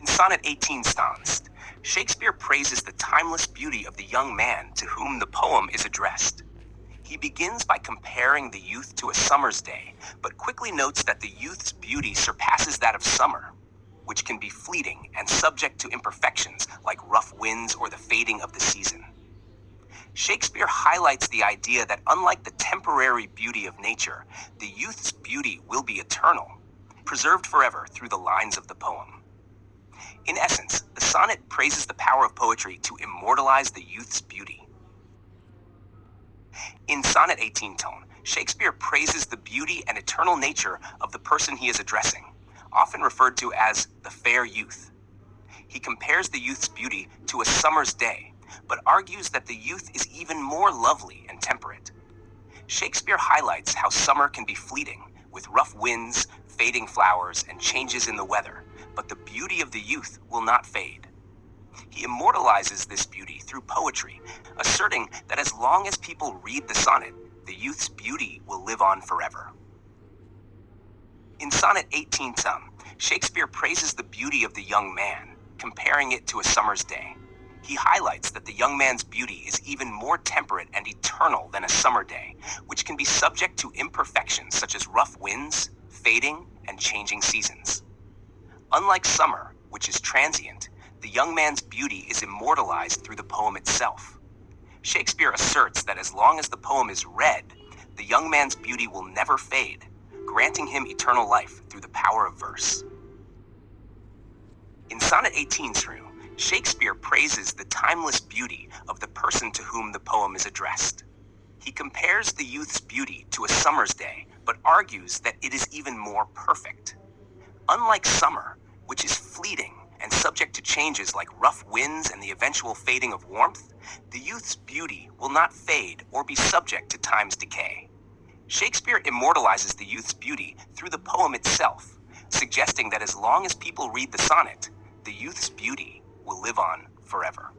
In Sonnet 18 stanzas, Shakespeare praises the timeless beauty of the young man to whom the poem is addressed. He begins by comparing the youth to a summer's day, but quickly notes that the youth's beauty surpasses that of summer, which can be fleeting and subject to imperfections like rough winds or the fading of the season. Shakespeare highlights the idea that unlike the temporary beauty of nature, the youth's beauty will be eternal, preserved forever through the lines of the poem. In essence, the sonnet praises the power of poetry to immortalize the youth's beauty. In Sonnet 18 tone, Shakespeare praises the beauty and eternal nature of the person he is addressing, often referred to as the fair youth. He compares the youth's beauty to a summer's day, but argues that the youth is even more lovely and temperate. Shakespeare highlights how summer can be fleeting, with rough winds, fading flowers, and changes in the weather, but the beauty of the youth will not fade. He immortalizes this beauty through poetry, asserting that as long as people read the sonnet, the youth's beauty will live on forever. In Sonnet 18 tone, Shakespeare praises the beauty of the young man, comparing it to a summer's day. He highlights that the young man's beauty is even more temperate and eternal than a summer day, which can be subject to imperfections such as rough winds, fading, and changing seasons. Unlike summer, which is transient, the young man's beauty is immortalized through the poem itself. Shakespeare asserts that as long as the poem is read, the young man's beauty will never fade, granting him eternal life through the power of verse. In Sonnet 18 through, Shakespeare praises the timeless beauty of the person to whom the poem is addressed. He compares the youth's beauty to a summer's day, but argues that it is even more perfect. Unlike summer, which is fleeting and subject to changes like rough winds and the eventual fading of warmth, the youth's beauty will not fade or be subject to time's decay. Shakespeare immortalizes the youth's beauty through the poem itself, suggesting that as long as people read the sonnet, the youth's beauty will live on forever.